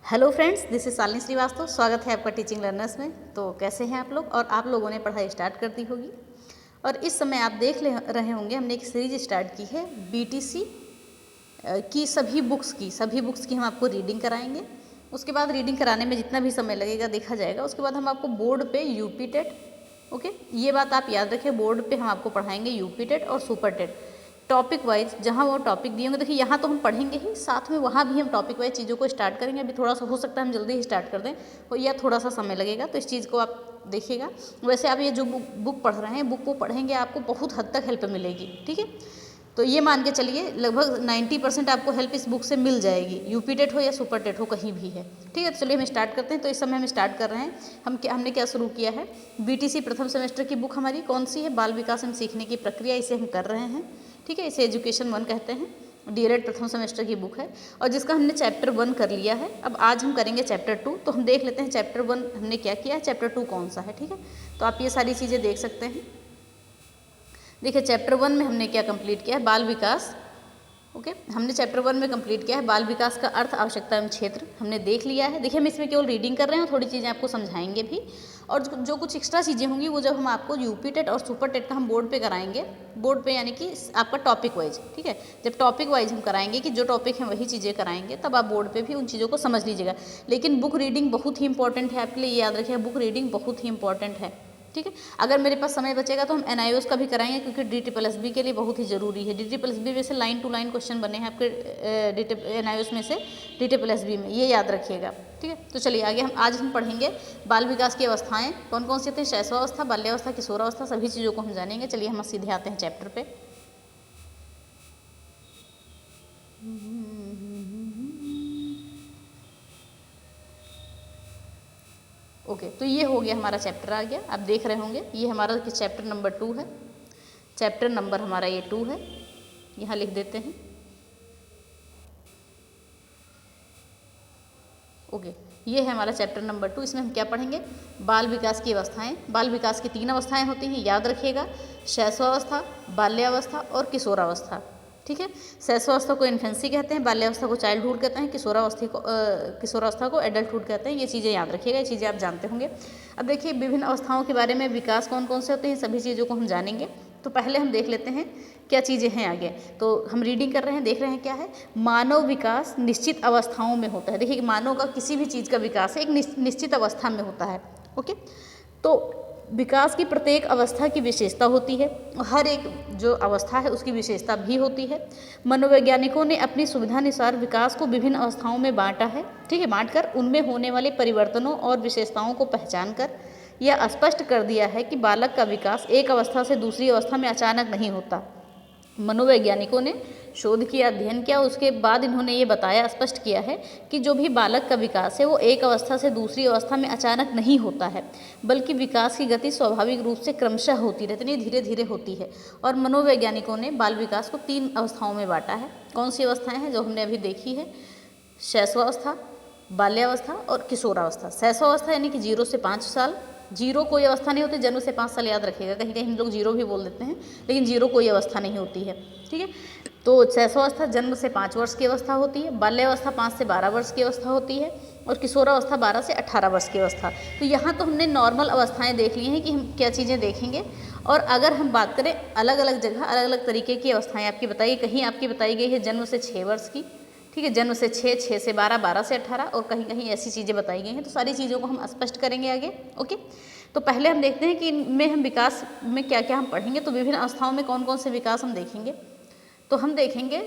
Hello friends, this is Shalini Srivastava. स्वागत है आपका टीचिंग लर्नर्स में। तो कैसे हैं आप लोग? और आप लोगों ने पढ़ाई स्टार्ट कर दी होगी और इस समय आप देख रहे होंगे हमने एक सीरीज स्टार्ट की है बीटीसी की सभी बुक्स की हम आपको रीडिंग कराएंगे। उसके बाद रीडिंग कराने में जितना भी समय लगेगा देखा जाएगा। उसके बाद हम आपको बोर्ड पे यूपी टेट, ओके, ये बात आप याद रखें, बोर्ड पे हम आपको पढ़ाएंगे यूपी टेट और सुपर टेट टॉपिक वाइज। जहाँ वो टॉपिक दिए होंगे, देखिए यहाँ तो हम पढ़ेंगे ही, साथ में वहाँ भी हम टॉपिक वाइज चीज़ों को स्टार्ट करेंगे। अभी थोड़ा सा हो सकता है हम जल्दी ही स्टार्ट कर दें और या थोड़ा सा समय लगेगा, तो इस चीज़ को आप देखिएगा। वैसे आप ये जो बुक पढ़ रहे हैं, बुक को पढ़ेंगे आपको बहुत हद तक हेल्प मिलेगी, ठीक है। तो ये मान के चलिए लगभग 90% आपको हेल्प इस बुक से मिल जाएगी, यूपी टेट हो या सुपर टेट हो, कहीं भी है, ठीक है। तो चलिए हम स्टार्ट करते हैं। तो इस समय हम स्टार्ट कर रहे हैं। हमने क्या शुरू किया है, बीटीसी प्रथम सेमेस्टर की बुक हमारी कौन सी है, बाल विकास एवं सीखने की प्रक्रिया, इसे हम कर रहे हैं, ठीक है। इसे एजुकेशन 1 कहते हैं, डीएलएड प्रथम सेमेस्टर की बुक है और जिसका हमने चैप्टर 1 कर लिया है। अब आज हम करेंगे चैप्टर 2। तो हम देख लेते हैं चैप्टर 1 हमने क्या किया है, चैप्टर 2 कौन सा है, ठीक है। तो आप ये सारी चीज़ें देख सकते हैं। देखिए चैप्टर 1 में हमने क्या कंप्लीट किया है, बाल विकास, ओके। हमने चैप्टर 1 में कंप्लीट किया है बाल विकास का अर्थ, आवश्यकता एवं क्षेत्र, हमने देख लिया है। देखिए हम इसमें केवल रीडिंग कर रहे हैं, थोड़ी चीज़ें आपको समझाएंगे भी और जो कुछ एक्स्ट्रा चीज़ें होंगी वो जब हम आपको यूपी टेट और सुपर टेट का हम बोर्ड पे कराएंगे, बोर्ड पे यानी कि आपका टॉपिक वाइज, ठीक है। जब टॉपिक वाइज हम कराएंगे कि जो टॉपिक है वही चीज़ें कराएंगे, तब आप बोर्ड पे भी उन चीज़ों को समझ लीजिएगा। लेकिन बुक रीडिंग बहुत ही इंपॉर्टेंट है आपके लिए, याद रखिएगा, बुक रीडिंग बहुत ही इंपॉर्टेंट है, ठीक है। अगर मेरे पास समय बचेगा तो हम एनआईओएस का भी कराएंगे, क्योंकि DSSB के लिए बहुत ही ज़रूरी है। DSSB में से लाइन टू लाइन क्वेश्चन बने हैं आपके एनआईओएस में से DSSB में, ये याद रखिएगा, ठीक है। तो चलिए आगे आज हम पढ़ेंगे बाल विकास की अवस्थाएं कौन कौन सी होती हैं, शैशवावस्था, बाल्यावस्था, किशोरावस्था, सभी चीज़ों को हम जानेंगे। चलिए हम सीधे आते हैं चैप्टर पे। ओके, तो ये हो गया हमारा चैप्टर आ गया। आप देख रहे होंगे ये हमारा चैप्टर नंबर 2 है। चैप्टर नंबर हमारा ये 2 है, यहाँ लिख देते हैं, ओके। ये है हमारा चैप्टर नंबर 2। इसमें हम क्या पढ़ेंगे, बाल विकास की अवस्थाएं। बाल विकास की 3 अवस्थाएं होती हैं, याद रखिएगा, शैशवावस्था, बाल्यावस्था और किशोरावस्था, ठीक है। शैशवावस्था को इन्फेंसी कहते हैं, बाल्यावस्था को चाइल्डहुड कहते हैं, किशोरावस्था को एडल्टहुड कहते हैं। ये चीज़ें याद रखिएगा, ये चीज़ें आप जानते होंगे। अब देखिए विभिन्न अवस्थाओं के बारे में, विकास कौन कौन से होते हैं, सभी चीज़ों को हम जानेंगे। तो पहले हम देख लेते हैं क्या चीज़ें हैं आगे। तो हम रीडिंग कर रहे हैं, देख रहे हैं क्या है, मानव विकास निश्चित अवस्थाओं में होता है। देखिए मानव का किसी भी चीज़ का विकास एक निश्चित अवस्था में होता है, ओके। तो विकास की प्रत्येक अवस्था की विशेषता होती है, हर एक जो अवस्था है उसकी विशेषता भी होती है। मनोवैज्ञानिकों ने अपनी सुविधानुसार विकास को विभिन्न अवस्थाओं में बांटा है, ठीक है। बांटकर उनमें होने वाले परिवर्तनों और विशेषताओं को पहचान कर यह स्पष्ट कर दिया है कि बालक का विकास एक अवस्था से दूसरी अवस्था में अचानक नहीं होता। मनोवैज्ञानिकों ने शोध किया, अध्ययन किया, उसके बाद इन्होंने ये बताया, स्पष्ट किया है कि जो भी बालक का विकास है वो एक अवस्था से दूसरी अवस्था में अचानक नहीं होता है, बल्कि विकास की गति स्वाभाविक रूप से क्रमशः होती रहती है, धीरे धीरे होती है। और मनोवैज्ञानिकों ने बाल विकास को 3 अवस्थाओं में बांटा है। कौन सी अवस्थाएं हैं जो हमने अभी देखी है, शैशवावस्था, बाल्यावस्था और किशोरावस्था। शैशवावस्था यानी कि 0 से 5 साल, 0 कोई अवस्था नहीं होती, जन्म से 5 साल, याद रखिएगा, कहीं कहीं हम लोग 0 भी बोल देते हैं, लेकिन 0 कोई अवस्था नहीं होती है, ठीक है। तो शैशवावस्था जन्म से 5 वर्ष की अवस्था होती है, बाल्यावस्था 5 से 12 वर्ष की अवस्था होती है और किशोरावस्था 12 से 18 वर्ष की अवस्था। तो यहाँ तो हमने नॉर्मल अवस्थाएँ देख ली हैं कि हम क्या चीज़ें देखेंगे। और अगर हम बात करें अलग अलग जगह अलग अलग तरीके की अवस्थाएँ आपकी बताइए, कहीं आपकी बताई गई है जन्म से 6 वर्ष की, ठीक है, जन्म से 6, 6 से 12, 12 से 18 और कहीं कहीं ऐसी चीज़ें बताई गई हैं। तो सारी चीज़ों को हम स्पष्ट करेंगे आगे, ओके। तो पहले हम देखते हैं कि इनमें हम विकास में क्या क्या हम पढ़ेंगे। तो विभिन्न अवस्थाओं में कौन कौन से विकास हम देखेंगे। तो हम देखेंगे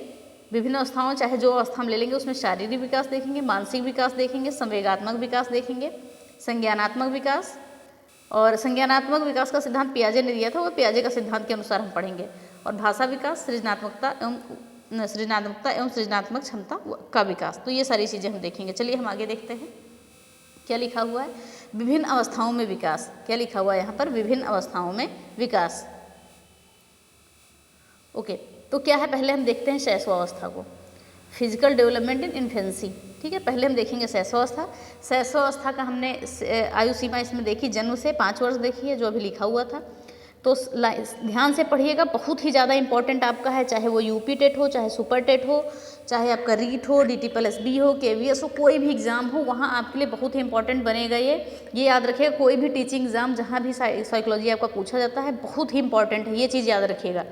विभिन्न अवस्थाओं, चाहे जो अवस्था हम ले लेंगे उसमें शारीरिक विकास देखेंगे, मानसिक विकास देखेंगे, संवेगात्मक विकास देखेंगे, संज्ञानात्मक विकास। और संज्ञानात्मक विकास का सिद्धांत पियाजे ने दिया था, वो पियाजे का सिद्धांत के अनुसार हम पढ़ेंगे। और भाषा विकास, सृजनात्मकता एवं सृजनात्मक क्षमता का विकास। तो ये सारी चीज़ें हम देखेंगे। चलिए हम आगे देखते हैं क्या लिखा हुआ है, विभिन्न अवस्थाओं में विकास। क्या लिखा हुआ है यहाँ पर, विभिन्न अवस्थाओं में विकास, ओके। तो क्या है, पहले हम देखते हैं शैशवावस्था को, फिजिकल डेवलपमेंट इन इन्फेंसी, ठीक है। पहले हम देखेंगे शैशवावस्था। शैशवावस्था का हमने आयु सीमा इसमें देखी, जन्म से 5 वर्ष देखी है जो अभी लिखा हुआ था। तो ध्यान से पढ़िएगा, बहुत ही ज़्यादा इंपॉर्टेंट आपका है, चाहे वो यूपी टेट हो, चाहे सुपर टेट हो, चाहे आपका रीट हो, DT+B हो, KVS हो, कोई भी एग्ज़ाम हो, वहाँ आपके लिए बहुत ही इंपॉर्टेंट बनेगा ये याद रखिएगा। कोई भी टीचिंग एग्ज़ाम जहाँ भी साइकोलॉजी आपका पूछा जाता है, बहुत ही इंपॉर्टेंट है, ये चीज़ याद रखिएगा,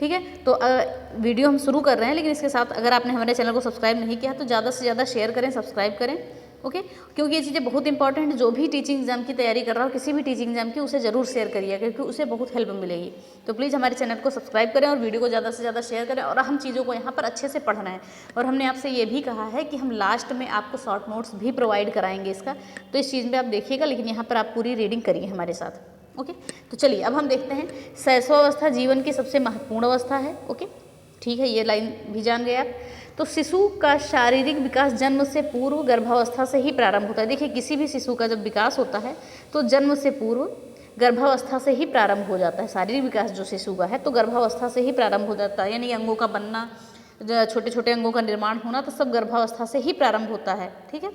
ठीक है। तो वीडियो हम शुरू कर रहे हैं, लेकिन इसके साथ अगर आपने हमारे चैनल को सब्सक्राइब नहीं किया तो ज़्यादा से ज़्यादा शेयर करें, सब्सक्राइब करें, ओके, क्योंकि ये चीज़ें बहुत इंपॉर्टेंट है। जो भी टीचिंग एग्जाम की तैयारी कर रहा हो, किसी भी टीचिंग एग्जाम की, उसे ज़रूर शेयर करिए, क्योंकि उसे बहुत हेल्प मिलेगी। तो प्लीज़ हमारे चैनल को सब्सक्राइब करें और वीडियो को ज़्यादा से ज़्यादा शेयर करें, और हम चीज़ों को यहाँ पर अच्छे से पढ़ना है। और हमने आपसे ये भी कहा है कि हम लास्ट में आपको शॉर्ट नोट्स भी प्रोवाइड कराएंगे इसका, तो इस चीज़ में आप देखिएगा, लेकिन यहाँ पर आप पूरी रीडिंग करिए हमारे साथ, ओके। तो चलिए अब हम देखते हैं, शैशवावस्था जीवन की सबसे महत्वपूर्ण अवस्था है, ओके, ठीक है, ये लाइन भी जान गए आप। तो शिशु का शारीरिक विकास जन्म से पूर्व गर्भावस्था से ही प्रारंभ होता है। देखिए, किसी भी शिशु का जब विकास होता है तो जन्म से पूर्व गर्भावस्था से ही प्रारंभ हो जाता है। शारीरिक विकास जो शिशु का है तो गर्भावस्था से ही प्रारंभ हो जाता है, यानी अंगों का बनना, छोटे छोटे अंगों का निर्माण होना, तो सब गर्भावस्था से ही प्रारंभ होता है, ठीक है।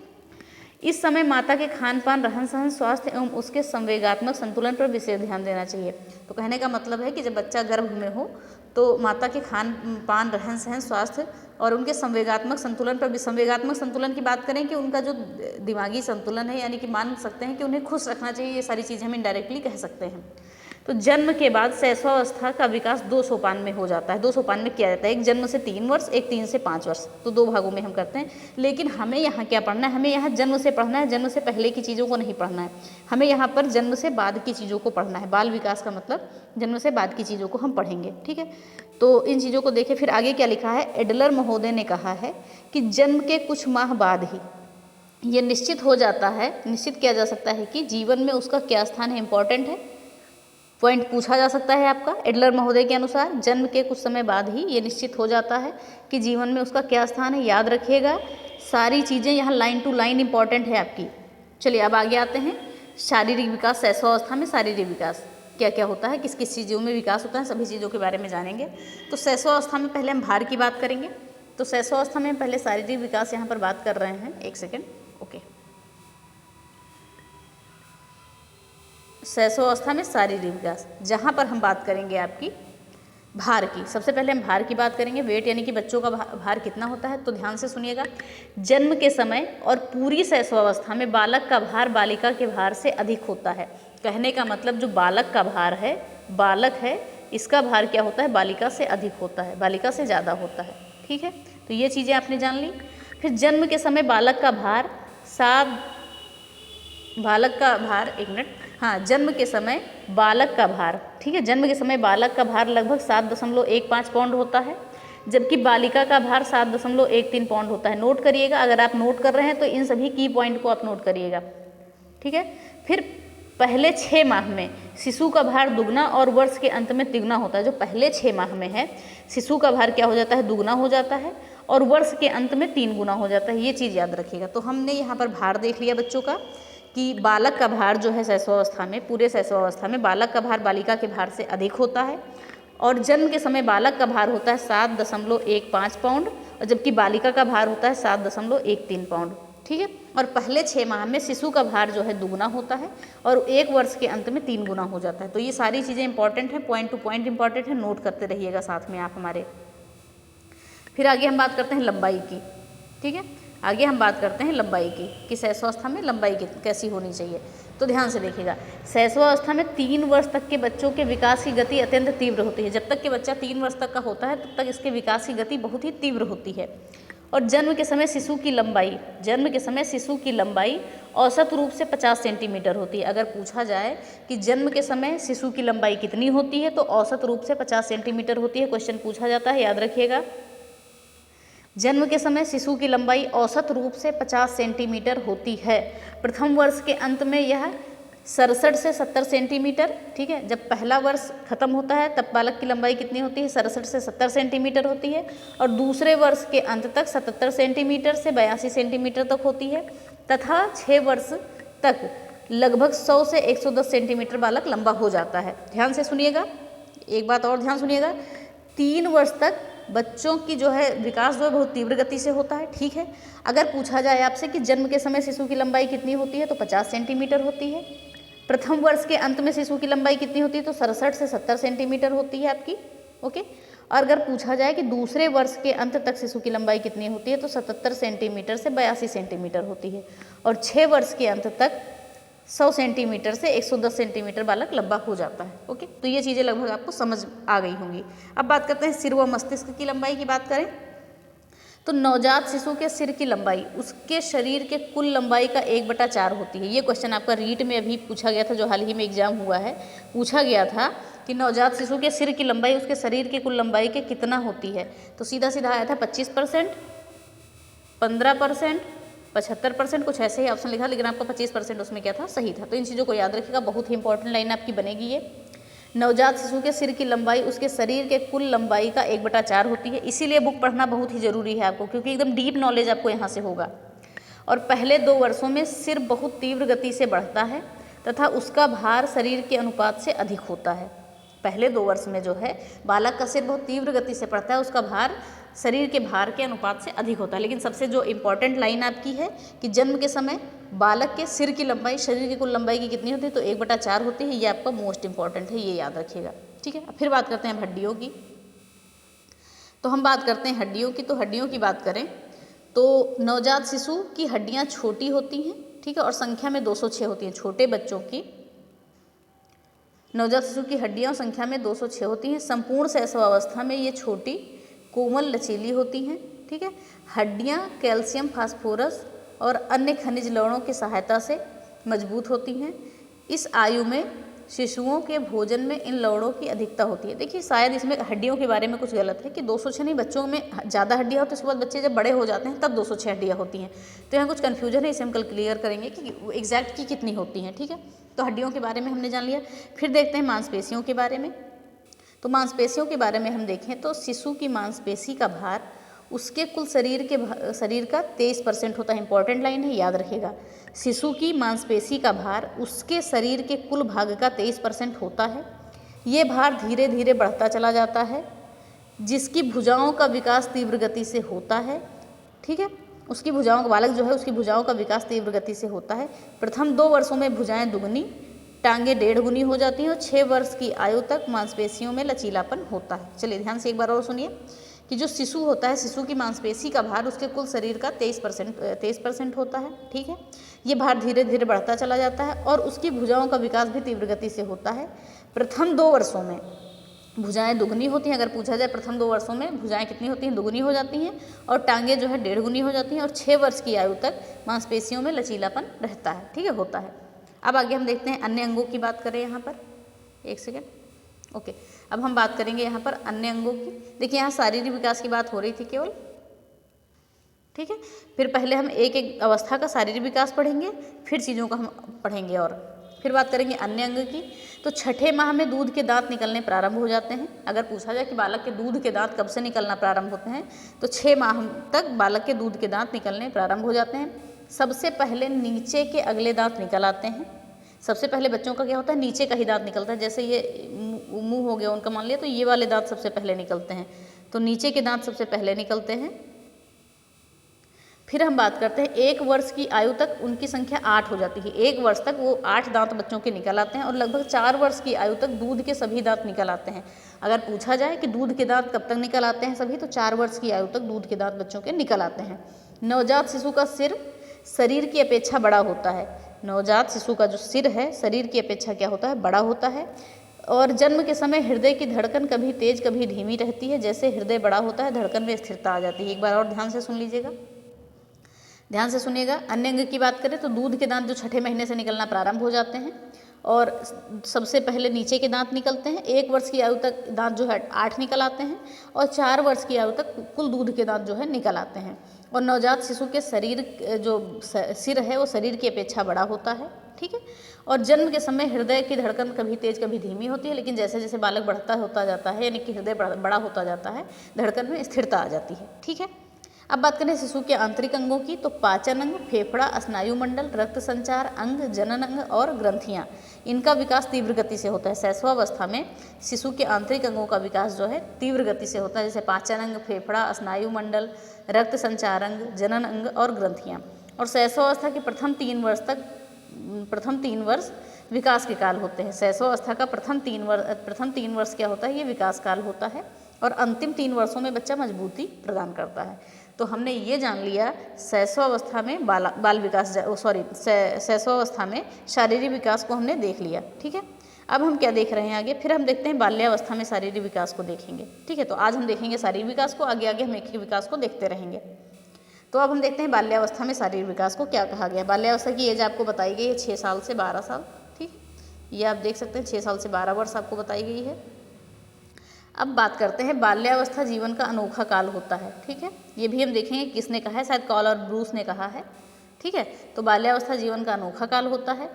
इस समय माता के खान पान, रहन सहन, स्वास्थ्य एवं उसके संवेगात्मक संतुलन पर विशेष ध्यान देना चाहिए। तो कहने का मतलब है कि जब बच्चा गर्भ में हो तो माता के खान पान, रहन सहन, स्वास्थ्य और उनके संवेगात्मक संतुलन पर, संवेगात्मक संतुलन की बात करें कि उनका जो दिमागी संतुलन है, यानी कि मान सकते हैं कि उन्हें खुश रखना चाहिए, ये सारी चीज़ें हम इनडायरेक्टली कह सकते हैं। तो जन्म के बाद शैशवावस्था का विकास 2 सोपान में हो जाता है, 2 सोपान में किया जाता है, एक जन्म से 3 वर्ष, एक 3 से 5 वर्ष, तो 2 भागों में हम करते हैं। लेकिन हमें यहाँ क्या पढ़ना है, हमें यहाँ जन्म से पढ़ना है, जन्म से पहले की चीज़ों को नहीं पढ़ना है, हमें यहाँ पर जन्म से बाद की चीज़ों को पढ़ना है। बाल विकास का मतलब जन्म से बाद की चीज़ों को हम पढ़ेंगे, ठीक है। तो इन चीज़ों को देखें, फिर आगे क्या लिखा है। एडलर महोदय ने कहा है कि जन्म के कुछ माह बाद ही ये निश्चित हो जाता है, निश्चित किया जा सकता है कि जीवन में उसका क्या स्थान है। इंपॉर्टेंट है, पॉइंट पूछा जा सकता है आपका। एडलर महोदय के अनुसार जन्म के कुछ समय बाद ही ये निश्चित हो जाता है कि जीवन में उसका क्या स्थान है। याद रखिएगा, सारी चीज़ें यहाँ लाइन टू लाइन इंपॉर्टेंट है आपकी। चलिए अब आगे आते हैं। शारीरिक विकास, शैशवावस्था में शारीरिक विकास क्या क्या होता है, किस किस चीज़ों में विकास होता है, सभी चीज़ों के बारे में जानेंगे। तो शैशवावस्था में पहले हम भार की बात करेंगे। तो शैशवावस्था में पहले शारीरिक विकास यहाँ पर बात कर रहे हैं, एक सेकेंड, ओके। शैशवावस्था में शारीरिक विकास, जहाँ पर हम बात करेंगे आपकी भार की। सबसे पहले हम भार की बात करेंगे, वेट, यानी कि बच्चों का भार कितना होता है। तो ध्यान से सुनिएगा, जन्म के समय और पूरी शैशवावस्था में बालक का भार बालिका के भार से अधिक होता है। कहने का मतलब जो बालक का भार है, बालक है, इसका भार क्या होता है, बालिका से अधिक होता है, बालिका से ज़्यादा होता है, ठीक है। तो ये चीज़ें आपने जान ली। फिर जन्म के समय बालक का भार जन्म के समय बालक का भार, ठीक है, जन्म के समय बालक का भार लगभग 7.15 पाउंड होता है, जबकि बालिका का भार 7.13 पाउंड होता है। नोट करिएगा, अगर आप नोट कर रहे हैं तो इन सभी की पॉइंट को आप नोट करिएगा, ठीक है। फिर पहले 6 माह में शिशु का भार दुगना और वर्ष के अंत में तिगुना होता है। जो पहले 6 माह में है, शिशु का भार क्या हो जाता है, दुगना हो जाता है, और वर्ष के अंत में 3 गुना हो जाता है। ये चीज़ याद रखिएगा। तो हमने यहाँ पर भार देख लिया बच्चों का, कि बालक का भार जो है शैशवावस्था में, पूरे शैशवावस्था में बालक का भार बालिका के भार से अधिक होता है, और जन्म के समय बालक का भार होता है 7.15 पाउंड, और जबकि बालिका का भार होता है 7.13 पाउंड, ठीक है। और पहले 6 माह में शिशु का भार जो है दुगना होता है, और 1 वर्ष के अंत में 3 गुना हो जाता है। तो ये सारी चीज़ें इंपॉर्टेंट हैं, पॉइंट टू पॉइंट इंपॉर्टेंट है, नोट करते रहिएगा साथ में आप हमारे। फिर आगे हम बात करते हैं लंबाई की, ठीक है। आगे हम बात करते हैं लंबाई की, कि शैशवावस्था में लंबाई कैसी होनी चाहिए। तो ध्यान से देखिएगा, शैशवावस्था में 3 वर्ष तक के बच्चों के विकास की गति अत्यंत तीव्र होती है। जब तक कि बच्चा 3 वर्ष तक का होता है तब तक इसके विकास की गति बहुत ही तीव्र होती है। और जन्म के समय शिशु की लंबाई औसत रूप से 50 सेंटीमीटर होती है। अगर पूछा जाए कि जन्म के समय शिशु की लंबाई कितनी होती है, तो औसत रूप से 50 सेंटीमीटर होती है। क्वेश्चन पूछा जाता है, याद रखिएगा। जन्म के समय शिशु की लंबाई औसत रूप से 50 सेंटीमीटर होती है। प्रथम वर्ष के अंत में यह 67 से 70 सेंटीमीटर, ठीक है। जब पहला वर्ष खत्म होता है तब बालक की लंबाई कितनी होती है, 67 से 70 सेंटीमीटर होती है, और दूसरे वर्ष के अंत तक 77 सेंटीमीटर से 82 सेंटीमीटर तक होती है, तथा 6 वर्ष तक लगभग 100 से 110 सेंटीमीटर बालक लंबा हो जाता है। ध्यान से सुनिएगा, एक बात और ध्यान सुनिएगा, 3 वर्ष तक बच्चों की जो है विकास जो है बहुत तीव्र गति से होता है, ठीक है। अगर पूछा जाए आपसे कि जन्म के समय शिशु की लंबाई कितनी होती है, तो 50 सेंटीमीटर होती है। प्रथम वर्ष के अंत में शिशु की लंबाई कितनी होती है, तो 67 से 70 सेंटीमीटर होती है आपकी। ओके, और अगर पूछा जाए कि दूसरे वर्ष के अंत तक शिशु की लंबाई कितनी होती है, तो 77 सेंटीमीटर से 82 सेंटीमीटर होती है। और 6 वर्ष के अंत तक 100 सेंटीमीटर से 110 सेंटीमीटर बालक लंबा हो जाता है। ओके, तो ये चीज़ें लगभग आपको समझ आ गई होंगी। अब बात करते हैं सिर व मस्तिष्क की लंबाई की बात करें तो नवजात शिशु के सिर की लंबाई उसके शरीर के कुल लंबाई का 1/4 होती है। ये क्वेश्चन आपका रीट में अभी पूछा गया था, जो हाल ही में एग्जाम हुआ है, पूछा गया था कि नवजात शिशु के सिर की लंबाई उसके शरीर के कुल लंबाई के कितना होती है। तो सीधा सीधा आया था 25%, 15%, 75%, कुछ ऐसे ही ऑप्शन लिखा, लेकिन आपका 25% उसमें क्या था, सही था। तो इन चीज़ों को याद रखिएगा, बहुत ही इंपॉर्टेंट लाइन आपकी बनेगी ये। नवजात शिशु के सिर की लंबाई उसके शरीर के कुल लंबाई का 1/4 होती है। इसीलिए बुक पढ़ना बहुत ही ज़रूरी है आपको, क्योंकि एकदम डीप नॉलेज आपको यहाँ से होगा। और पहले 2 वर्षों में सिर बहुत तीव्र गति से बढ़ता है तथा उसका भार शरीर के अनुपात से अधिक होता है। पहले 2 वर्ष में जो है बालक का सिर बहुत तीव्र गति से बढ़ता है, उसका भार शरीर के भार के अनुपात से अधिक होता है। लेकिन सबसे जो इम्पॉर्टेंट लाइन आपकी है कि जन्म के समय बालक के सिर की लंबाई शरीर की कुल लंबाई की कितनी होती है, तो 1/4 होती है। ये आपका मोस्ट इंपॉर्टेंट है, ये याद रखिएगा। ठीक है, अब फिर बात करते हैं हड्डियों की। तो हम बात करते हैं हड्डियों की। तो हड्डियों की बात करें तो नवजात शिशु की हड्डियाँ छोटी होती हैं, ठीक है, और संख्या में 206 होती हैं। छोटे बच्चों की नवजात शिशु की हड्डियाँ संख्या में 206 होती हैं। संपूर्ण शैशवावस्था में ये छोटी, कोमल, लचीली होती हैं। ठीक है, हड्डियाँ कैल्शियम, फास्फोरस और अन्य खनिज लवणों की सहायता से मजबूत होती हैं। इस आयु में शिशुओं के भोजन में इन लवणों की अधिकता होती है। देखिए, शायद इसमें हड्डियों के बारे में कुछ गलत है कि 206 नहीं, बच्चों में ज़्यादा हड्डियाँ होती है, उसके बाद बच्चे जब बड़े हो जाते हैं तब 206 हड्डियाँ होती हैं। तो यहाँ कुछ कन्फ्यूजन है, इसे हम कल क्लियर करेंगे कि एग्जैक्ट की कितनी होती हैं। ठीक है, तो हड्डियों के बारे में हमने जान लिया। फिर देखते हैं मांसपेशियों के बारे में। तो मांसपेशियों के बारे में हम देखें तो शिशु की मांसपेशी का भार उसके कुल शरीर का 23% होता है। इंपॉर्टेंट लाइन है, याद रखिएगा। शिशु की मांसपेशी का भार उसके शरीर के कुल भाग का 23% होता है। ये भार धीरे धीरे बढ़ता चला जाता है, जिसकी भुजाओं का विकास तीव्र गति से होता है। ठीक है, उसकी भुजाओं का, बालक जो है उसकी भुजाओं का विकास तीव्र गति से होता है। प्रथम 2 वर्षों में भुजाएं दुगनी, टांगे 1.5 गुनी हो जाती हैं और 6 वर्ष की आयु तक मांसपेशियों में लचीलापन होता है। चलिए ध्यान से एक बार और सुनिए कि जो शिशु होता है, शिशु की मांसपेशी का भार उसके कुल शरीर का 23% होता है। ठीक है, ये भार धीरे धीरे बढ़ता चला जाता है और उसकी भुजाओं का विकास भी तीव्र गति से होता है। प्रथम 2 वर्षों में भुजाएं दुगनी होती हैं। अगर पूछा जाए प्रथम 2 वर्षों में भुजाएं कितनी होती हैं, दुगनी हो जाती हैं, और टांगे जो है 1.5 गुनी हो जाती हैं और 6 वर्ष की आयु तक मांसपेशियों में लचीलापन रहता है। ठीक है, होता है। अब आगे हम देखते हैं अन्य अंगों की बात करें। यहाँ पर एक सेकेंड, ओके, अब हम बात करेंगे यहाँ पर अन्य अंगों की। देखिए, यहाँ शारीरिक विकास की बात हो रही थी केवल। ठीक है, फिर पहले हम एक एक अवस्था का शारीरिक विकास पढ़ेंगे, फिर चीज़ों का हम पढ़ेंगे और फिर बात करेंगे अन्य अंग की। तो छठे माह में दूध के दांत निकलने प्रारंभ हो जाते हैं। अगर पूछा जाए कि बालक के दूध के दांत कब से निकलना प्रारंभ होते हैं, तो 6 माह तक बालक के दूध के दांत निकलने प्रारंभ हो जाते हैं। सबसे पहले नीचे के अगले दांत निकल आते हैं। सबसे पहले बच्चों का क्या होता है, नीचे का ही दांत निकलता है। जैसे ये मुंह हो गया उनका, मान लिया, तो ये वाले दांत सबसे पहले निकलते हैं। तो नीचे के दांत सबसे पहले निकलते हैं। फिर हम बात करते हैं 1 वर्ष की आयु तक उनकी संख्या 8 हो जाती है। 1 वर्ष तक वो 8 दांत बच्चों के निकल आते हैं और लगभग 4 वर्ष की आयु तक दूध के सभी दांत निकल आते हैं। अगर पूछा जाए कि दूध के दांत कब तक निकल आते हैं सभी, तो 4 वर्ष की आयु तक दूध के दांत बच्चों के निकल आते हैं। नवजात शिशु का सिर शरीर की अपेक्षा बड़ा होता है। नवजात शिशु का जो सिर है शरीर की अपेक्षा क्या होता है, बड़ा होता है। और जन्म के समय हृदय की धड़कन कभी तेज कभी धीमी रहती है। जैसे हृदय बड़ा होता है, धड़कन में स्थिरता आ जाती है। एक बार और ध्यान से सुन लीजिएगा, ध्यान से सुनिएगा। अन्य अंग की बात करें तो दूध के दांत जो छठे महीने से निकलना प्रारंभ हो जाते हैं और सबसे पहले नीचे के दांत निकलते हैं। 1 वर्ष की आयु तक दांत जो है 8 निकल आते हैं और 4 वर्ष की आयु तक कुल दूध के दांत जो है निकल आते हैं। और नवजात शिशु के शरीर जो सिर है वो शरीर की अपेक्षा बड़ा होता है। ठीक है, और जन्म के समय हृदय की धड़कन कभी तेज कभी धीमी होती है, लेकिन जैसे जैसे बालक बढ़ता होता जाता है, यानी कि हृदय बड़ा होता जाता है, धड़कन में स्थिरता आ जाती है। ठीक है, अब बात करें शिशु के आंतरिक अंगों की। तो पाचन अंग, फेफड़ा, स्नायुमंडल, रक्त संचार अंग, जनन अंग और ग्रंथियां, इनका विकास तीव्र गति से होता है। शैशवावस्था में शिशु के आंतरिक अंगों का विकास जो है तीव्र गति से होता है, जैसे पाचन अंग, फेफड़ा, स्नायुमंडल, रक्त संचार अंग, जनन अंग और ग्रंथियां। और शैशवावस्था के प्रथम 3 वर्ष विकास के काल होते हैं। शैशवावस्था का प्रथम 3 वर्ष क्या होता है, ये विकास काल होता है और अंतिम 3 वर्षों में बच्चा मजबूती प्रदान करता है। तो हमने ये जान लिया शैशवावस्था में शैशवावस्था में शारीरिक विकास को हमने देख लिया। ठीक है, अब हम क्या देख रहे हैं आगे, फिर हम देखते हैं बाल्यावस्था में शारीरिक विकास को देखेंगे। ठीक है, तो आज हम देखेंगे शारीरिक विकास को, आगे आगे हम एक एक विकास को देखते रहेंगे। तो अब हम देखते हैं बाल्यावस्था में शारीरिक विकास को क्या कहा गया। बाल्यावस्था की एज आपको बताई गई है 6 साल से 12 साल। ठीक, ये आप देख सकते हैं 6 साल से 12 वर्ष आपको बताई गई है। अब बात करते हैं बाल्यावस्था जीवन का अनोखा काल होता है। ठीक है, ये भी हम देखेंगे किसने कहा है, शायद कॉल और ब्रूस ने कहा है। ठीक है, तो बाल्यावस्था जीवन का अनोखा काल होता है।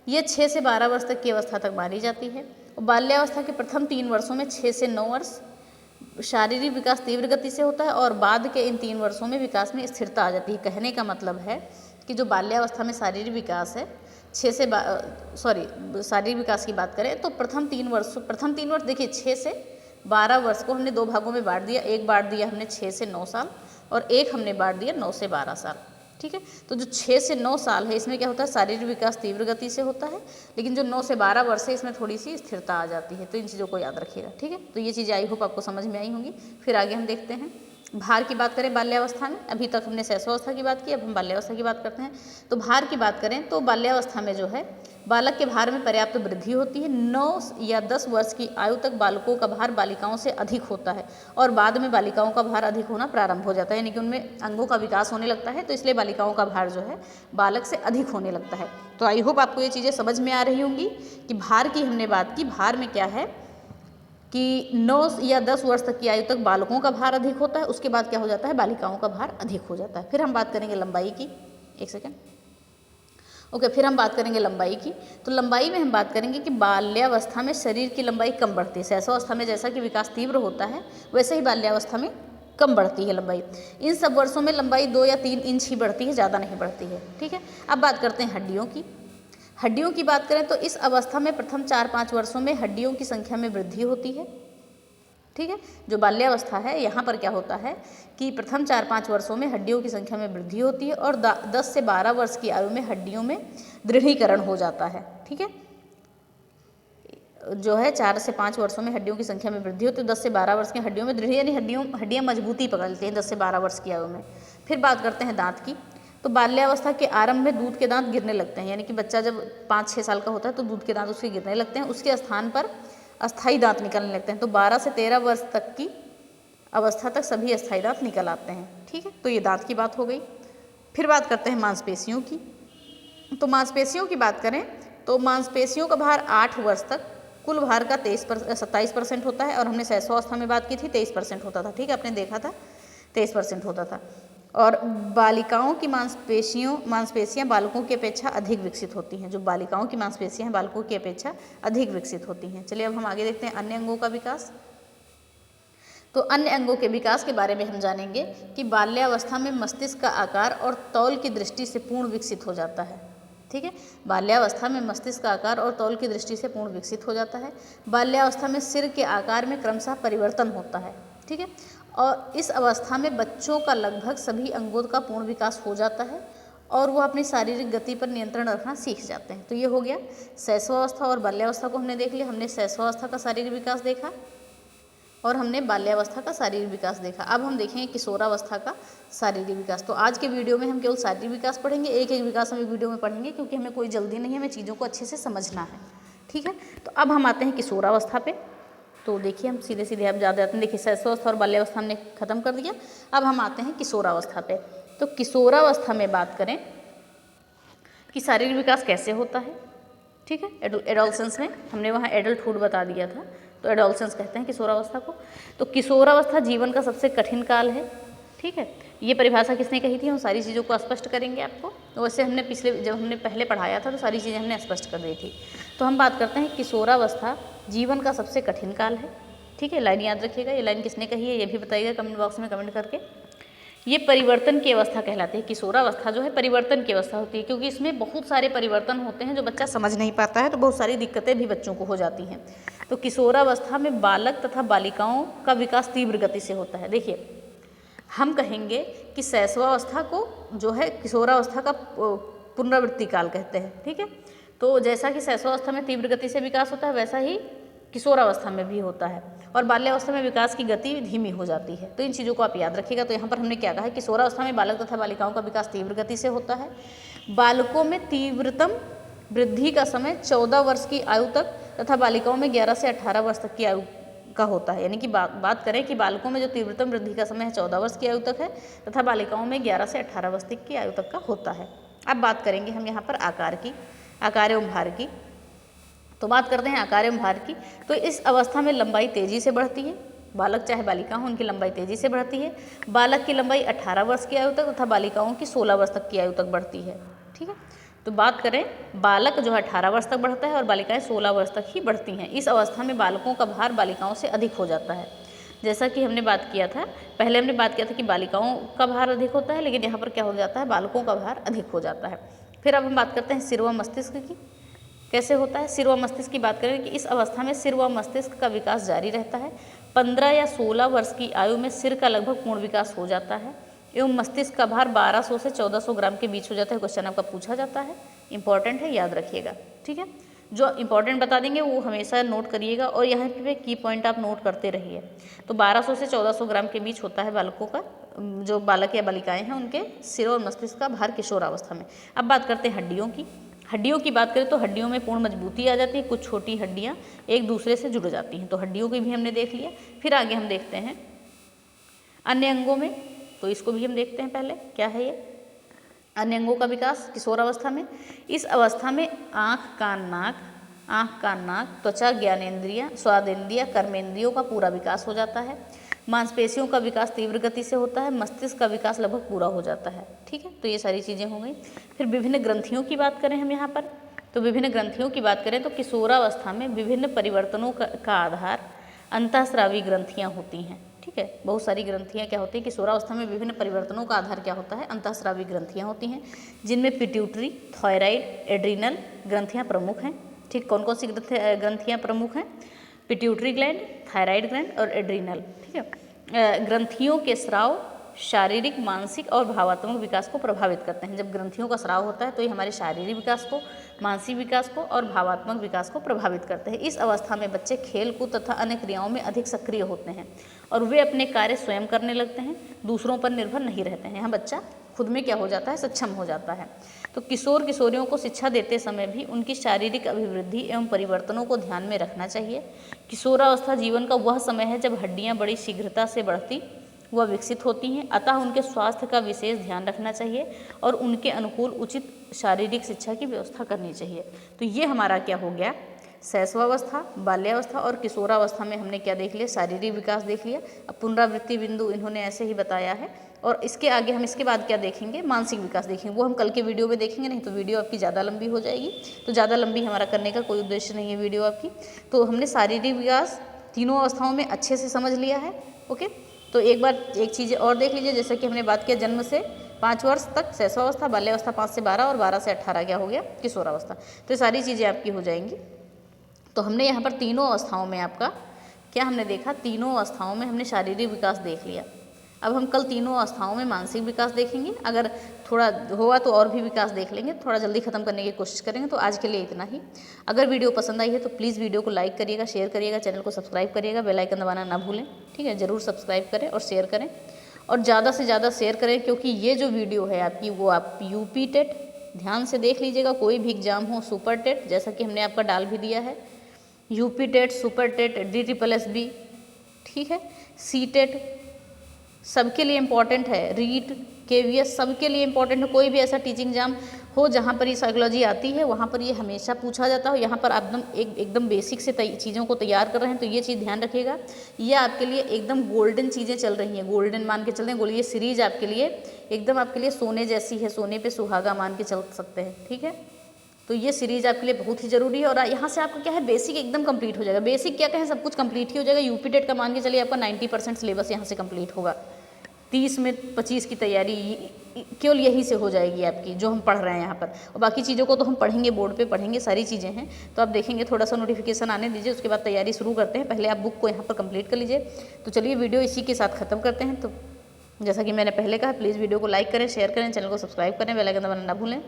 ये 6 से 12 वर्ष तक की अवस्था तक मानी जाती है। और बाल्यावस्था के प्रथम 3 वर्षों में 6 से 9 वर्ष शारीरिक विकास तीव्र गति से होता है और बाद के इन 3 वर्षों में विकास में स्थिरता आ जाती है। कहने का मतलब है कि जो बाल्यावस्था में शारीरिक विकास है शारीरिक विकास की बात करें तो प्रथम 3 वर्ष देखिए 6 से 12 वर्ष को हमने 2 भागों में बांट दिया। एक बांट दिया हमने 6 से 9 साल और एक हमने बांट दिया 9 से 12 साल। ठीक है, तो जो 6 से 9 साल है इसमें क्या होता है, शारीरिक विकास तीव्र गति से होता है, लेकिन जो 9 से 12 वर्ष है इसमें थोड़ी सी स्थिरता आ जाती है। तो इन चीज़ों को याद रखिएगा। ठीक है, तो ये चीज़ें आई होप आपको समझ में आई होंगी। फिर आगे हम देखते हैं भार की बात करें बाल्यावस्था में। अभी तक हमने शैशवावस्था की बात की, अब हम बाल्यावस्था की बात करते हैं। तो भार की बात करें तो बाल्यावस्था में जो है बालक के भार में पर्याप्त वृद्धि होती है। 9 या 10 वर्ष की आयु तक बालकों का भार बालिकाओं से अधिक होता है और बाद में बालिकाओं का भार अधिक होना प्रारंभ हो जाता है, यानी कि उनमें अंगों का विकास होने लगता है, तो इसलिए बालिकाओं का भार जो है बालक से अधिक होने लगता है। तो आई होप आपको ये चीज़ें समझ में आ रही होंगी कि भार की हमने बात की। भार में क्या है कि 9 या 10 वर्ष तक की आयु तक बालकों का भार अधिक होता है, उसके बाद क्या हो जाता है, बालिकाओं का भार अधिक हो जाता है। फिर हम बात करेंगे लंबाई की। एक सेकेंड, ओके, फिर हम बात करेंगे लंबाई की। तो लंबाई में हम बात करेंगे कि बाल्यावस्था में शरीर की लंबाई कम बढ़ती है। शैशवावस्था में जैसा कि विकास तीव्र होता है वैसे ही बाल्यावस्था में कम बढ़ती है लंबाई। इन सब वर्षों में लंबाई 2 या 3 इंच ही बढ़ती है, ज़्यादा नहीं बढ़ती है। ठीक है, अब बात करते हैं हड्डियों की। हड्डियों की बात करें तो इस अवस्था में प्रथम 4-5 वर्षों में हड्डियों की संख्या में वृद्धि होती है। ठीक है, जो बाल्यावस्था है यहाँ पर क्या होता है कि प्रथम 4-5 वर्षों में हड्डियों की संख्या में वृद्धि होती है और 10 से 12 वर्ष की आयु में हड्डियों में दृढ़ीकरण हो जाता है। ठीक है, जो है 4 से 5 वर्षों में हड्डियों की संख्या में वृद्धि होती है, 10 से 12 वर्ष की हड्डियों में दृढ़ी यानी हड्डियाँ मजबूती पकड़ती हैं 10 से 12 वर्ष की आयु में। फिर बात करते हैं दांत की। तो बाल्यावस्था के आरंभ में दूध के दांत गिरने लगते हैं, यानी कि बच्चा जब 5-6 साल का होता है तो दूध के दांत उसके गिरने लगते हैं, उसके स्थान पर अस्थायी दांत निकलने लगते हैं। तो 12 से 13 वर्ष तक की अवस्था तक सभी अस्थायी दांत निकल आते हैं। ठीक है, तो ये दांत की बात हो गई। फिर बात करते हैं मांसपेशियों की। तो मांसपेशियों की बात करें तो मांसपेशियों का भार 8 वर्ष तक कुल भार का 27% होता है और हमने शैशवावस्था में बात की थी 23% होता था। ठीक है, आपने देखा था 23% होता था। और बालिकाओं की मांसपेशियां बालकों की अपेक्षा अधिक विकसित होती हैं। जो बालिकाओं की मांसपेशियां हैं बालकों की अपेक्षा अधिक विकसित होती हैं। चलिए अब हम आगे देखते हैं अन्य अंगों का विकास। तो अन्य अंगों के विकास के बारे में हम जानेंगे कि बाल्यावस्था में मस्तिष्क का आकार और तौल की दृष्टि से पूर्ण विकसित हो जाता है। ठीक है, बाल्यावस्था में मस्तिष्क का आकार और तौल की दृष्टि से पूर्ण विकसित हो जाता है। बाल्यावस्था में सिर के आकार में क्रमशः परिवर्तन होता है। ठीक है, और इस अवस्था में बच्चों का लगभग सभी अंगों का पूर्ण विकास हो जाता है और वो अपनी शारीरिक गति पर नियंत्रण रखना सीख जाते हैं। तो ये हो गया शैशवावस्था और बाल्यावस्था को हमने देख लिया। हमने शैशवावस्था का शारीरिक विकास देखा और हमने बाल्यावस्था का शारीरिक विकास देखा। अब हम देखेंगे किशोरावस्था का शारीरिक विकास। तो आज के वीडियो में हम केवल शारीरिक विकास पढ़ेंगे, एक एक विकास हम वीडियो में पढ़ेंगे क्योंकि हमें कोई जल्दी नहीं है, हमें चीज़ों को अच्छे से समझना है। ठीक है, तो अब हम आते हैं किशोरावस्था पे। तो देखिए हम सीधे सीधे अब ज़्यादा आते हैं। देखिए शैशवावस्था और बाल्यावस्था हमने खत्म कर दिया, अब हम आते हैं किशोरावस्था पे। तो किशोरावस्था में बात करें कि शारीरिक विकास कैसे होता है। ठीक है, एडोलसेंस में हमने वहाँ एडल्टहुड बता दिया था, तो एडोलसेंस कहते हैं किशोरावस्था को। तो किशोरावस्था जीवन का सबसे कठिन काल है। ठीक है, ये परिभाषा किसने कही थी, हम सारी चीज़ों को स्पष्ट करेंगे आपको। तो वैसे हमने जब हमने पहले पढ़ाया था तो सारी चीज़ें हमने स्पष्ट कर दी थी। तो हम बात करते हैं किशोरावस्था जीवन का सबसे कठिन काल है। ठीक है, लाइन याद रखिएगा, ये लाइन किसने कही है ये भी बताइएगा कमेंट बॉक्स में कमेंट करके। ये परिवर्तन की अवस्था कहलाती है। किशोरावस्था जो है परिवर्तन की अवस्था होती है क्योंकि इसमें बहुत सारे परिवर्तन होते हैं जो बच्चा समझ नहीं पाता है, तो बहुत सारी दिक्कतें भी बच्चों को हो जाती हैं। तो किशोरावस्था में बालक तथा बालिकाओं का विकास तीव्र गति से होता है। देखिए हम कहेंगे कि शैशवावस्था को जो है किशोरावस्था का पुनरावृत्ति काल कहते हैं। ठीक है, तो जैसा कि शैशवावस्था में तीव्र गति से विकास होता है वैसा ही किशोरावस्था में भी होता है, और बाल्यावस्था में विकास की गति धीमी हो जाती है। तो इन चीज़ों को आप याद रखिएगा। तो यहाँ पर हमने क्या कहा है, किशोरावस्था में बालक तथा बालिकाओं का विकास तीव्र गति से होता है। बालकों में तीव्रतम वृद्धि का समय 14 वर्ष की आयु तक तथा बालिकाओं में 11 से 18 वर्ष तक की आयु का होता है। यानी कि बात करें कि बालकों में जो तीव्रतम वृद्धि का समय है 14 वर्ष की आयु तक है तथा बालिकाओं में 11 से 18 वर्ष तक की आयु तक का होता है। अब बात करेंगे हम यहाँ पर आकार की, आकार एवं भार की। तो बात करते हैं आकार एवं भार की। तो इस अवस्था में लंबाई तेजी से बढ़ती है, बालक चाहे बालिका हो उनकी लंबाई तेजी से बढ़ती है। बालक की लंबाई 18 वर्ष की आयु तक तथा बालिकाओं की 16 वर्ष तक की आयु तक बढ़ती है। ठीक है, तो बात करें बालक जो है 18 वर्ष तक बढ़ता है और बालिकाएं 16 वर्ष तक ही बढ़ती हैं। इस अवस्था में बालकों का भार बालिकाओं से अधिक हो जाता है। जैसा कि हमने बात किया था, पहले हमने बात किया था कि बालिकाओं का भार अधिक होता है, लेकिन यहाँ पर क्या हो जाता है, बालकों का भार अधिक हो जाता है। फिर अब हम बात करते हैं सिर व मस्तिष्क की। कैसे होता है, सिर व मस्तिष्क की बात करें कि इस अवस्था में सिर व मस्तिष्क का विकास जारी रहता है। 15 या 16 वर्ष की आयु में सिर का लगभग पूर्ण विकास हो जाता है एवं मस्तिष्क का भार 1200 से 1400 ग्राम के बीच हो जाता है। क्वेश्चन आपका पूछा जाता है, इंपॉर्टेंट है, याद रखिएगा। ठीक है, जो इंपॉर्टेंट बता देंगे वो हमेशा नोट करिएगा और यहाँ पे की पॉइंट आप नोट करते रहिए। तो 1200 से 1400 ग्राम के बीच होता है बालकों का, जो बालक या बालिकाएं हैं उनके सिर और मस्तिष्क का भार किशोरावस्था में। अब बात करते हैं हड्डियों की। हड्डियों की बात करें तो हड्डियों में पूर्ण मजबूती आ जाती है, कुछ छोटी हड्डियाँ एक दूसरे से जुड़ जाती हैं। तो हड्डियों की भी हमने देख लिया। फिर आगे हम देखते हैं अन्य अंगों में, तो इसको भी हम देखते हैं। पहले क्या है ये अन्य अंगों का विकास किशोरावस्था में। इस अवस्था में आँख कान नाक, त्वचा, ज्ञानेंद्रिय, स्वादेंद्रिय, कर्मेंद्रियों का पूरा विकास हो जाता है। मांसपेशियों का विकास तीव्र गति से होता है। मस्तिष्क का विकास लगभग पूरा हो जाता है। ठीक है, तो ये सारी चीज़ें हो गई। फिर विभिन्न ग्रंथियों की बात करें हम यहाँ पर, तो विभिन्न ग्रंथियों की बात करें तो किशोरावस्था में विभिन्न परिवर्तनों का आधार अंतःस्रावी ग्रंथियाँ होती हैं। ठीक है, बहुत सारी ग्रंथियाँ क्या होती हैं, किशोरावस्था में विभिन्न परिवर्तनों का आधार क्या होता है, अंतःस्रावी ग्रंथियाँ होती हैं, जिनमें पिट्यूटरी, थायराइड, एड्रीनल ग्रंथियाँ प्रमुख हैं। ठीक, कौन कौन सी ग्रंथियाँ प्रमुख हैं, पिट्यूटरी ग्लैंड, थायराइड ग्लैंड और एड्रीनल। ठीक है, ग्रंथियों के स्राव शारीरिक, मानसिक और भावात्मक विकास को प्रभावित करते हैं। जब ग्रंथियों का स्राव होता है तो ये हमारे शारीरिक विकास को, मानसिक विकास को और भावात्मक विकास को प्रभावित करते हैं। इस अवस्था में बच्चे खेल कूद तथा अन्य क्रियाओं में अधिक सक्रिय होते हैं और वे अपने कार्य स्वयं करने लगते हैं, दूसरों पर निर्भर नहीं रहते हैं। यहाँ बच्चा खुद में क्या हो जाता है, सक्षम हो जाता है। तो किशोर किशोरियों को शिक्षा देते समय भी उनकी शारीरिक अभिवृद्धि एवं परिवर्तनों को ध्यान में रखना चाहिए। किशोरावस्था जीवन का वह समय है जब हड्डियाँ बड़ी शीघ्रता से बढ़ती व विकसित होती हैं, अतः उनके स्वास्थ्य का विशेष ध्यान रखना चाहिए और उनके अनुकूल उचित शारीरिक शिक्षा की व्यवस्था करनी चाहिए। तो ये हमारा क्या हो गया, शैशवावस्था, बाल्यावस्था और किशोरावस्था में हमने क्या देख लिया, शारीरिक विकास देख लिया। अब पुनरावृत्ति बिंदु इन्होंने ऐसे ही बताया है और इसके आगे हम इसके बाद क्या देखेंगे, मानसिक विकास देखेंगे। वो हम कल के वीडियो में देखेंगे, नहीं तो वीडियो आपकी ज़्यादा लंबी हो जाएगी। तो ज़्यादा लंबी हमारा करने का कोई उद्देश्य नहीं है वीडियो आपकी। तो हमने शारीरिक विकास तीनों अवस्थाओं में अच्छे से समझ लिया है। ओके, तो एक बार एक चीज़ें और देख लीजिए, जैसे कि हमने बात किया जन्म से 5 वर्ष तक शैशवावस्था, बाल्यावस्था 5 से 12 और 12 से 18 क्या हो गया, किशोरावस्था। तो ये सारी चीज़ें आपकी हो जाएंगी। तो हमने यहाँ पर तीनों अवस्थाओं में आपका क्या हमने देखा, तीनों अवस्थाओं में हमने शारीरिक विकास देख लिया। अब हम कल तीनों अवस्थाओं में मानसिक विकास देखेंगे। अगर थोड़ा हुआ तो और भी विकास देख लेंगे, थोड़ा जल्दी खत्म करने की कोशिश करेंगे। तो आज के लिए इतना ही। अगर वीडियो पसंद आई है तो प्लीज़ वीडियो को लाइक करिएगा, शेयर करिएगा, चैनल को सब्सक्राइब करिएगा, बेल आइकन दबाना ना भूलें। ठीक है, ज़रूर सब्सक्राइब करें और शेयर करें और ज़्यादा से ज़्यादा शेयर करें, क्योंकि ये जो वीडियो है आपकी वो आप यूपी टेट ध्यान से देख लीजिएगा। कोई भी एग्जाम हो, सुपर टेट जैसा कि हमने आपका डाल भी दिया है, UP TET, super TET, DSSB, ठीक है, सी टेट सबके लिए इम्पॉर्टेंट है, रीट, KVS सबके लिए इम्पॉर्टेंट है। कोई भी ऐसा टीचिंग एग्जाम हो जहाँ पर ये साइकोलॉजी आती है वहाँ पर ये हमेशा पूछा जाता हो। यहाँ पर आप एकदम बेसिक से चीज़ों को तैयार कर रहे हैं, तो ये चीज़ ध्यान रखिएगा। ये आपके लिए एकदम गोल्डन चीज़ें चल रही हैं, गोल्डन मान के चल रहे हैं। ये सीरीज़ आपके लिए एकदम आपके लिए सोने जैसी है, सोने पे सुहागा मान के चल सकते हैं। ठीक है, तो ये सीरीज़ आपके लिए बहुत ही ज़रूरी है और यहाँ से आपका क्या है, बेसिक एकदम कंप्लीट हो जाएगा। बेसिक क्या कहें, सब कुछ कंप्लीट ही हो जाएगा। यूपी टेट का मान के चलिए आपका 90% सिलेबस यहाँ से कंप्लीट होगा। 30 में 25 की तैयारी केवल यही से हो जाएगी आपकी, जो हम पढ़ रहे हैं यहाँ पर। और बाकी चीज़ों को तो हम पढ़ेंगे, बोर्ड पे पढ़ेंगे, सारी चीज़ें हैं। तो आप देखेंगे, थोड़ा सा नोटिफिकेशन आने दीजिए, उसके बाद तैयारी शुरू करते हैं। पहले आप बुक को यहाँ पर कंप्लीट कर लीजिए। तो चलिए वीडियो इसी के साथ ख़त्म करते हैं। तो जैसा कि मैंने पहले कहा, प्लीज़ वीडियो को लाइक करें, शेयर करें, चैनल को सब्सक्राइब करें, बेल आइकन दबाना ना भूलें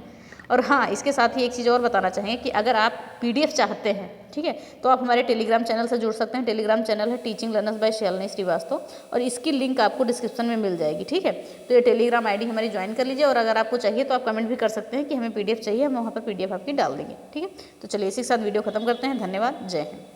और हाँ, इसके साथ ही एक चीज़ और बताना चाहेंगे कि अगर आप PDF चाहते हैं, ठीक है, तो आप हमारे टेलीग्राम चैनल से जुड़ सकते हैं। टेलीग्राम चैनल है teaching learners by Shalini Srivastava, और इसकी लिंक आपको डिस्क्रिप्शन में मिल जाएगी, ठीक है। तो ये टेलीग्राम ID हमारी ज्वाइन कर लीजिए, और अगर आपको चाहिए तो आप कमेंट भी कर सकते हैं कि हमें PDF चाहिए, हम वहाँ पर PDF आपकी डाल देंगे, ठीक है। तो चलिए इसी के साथ वीडियो खत्म करते हैं। धन्यवाद, जय हिंद।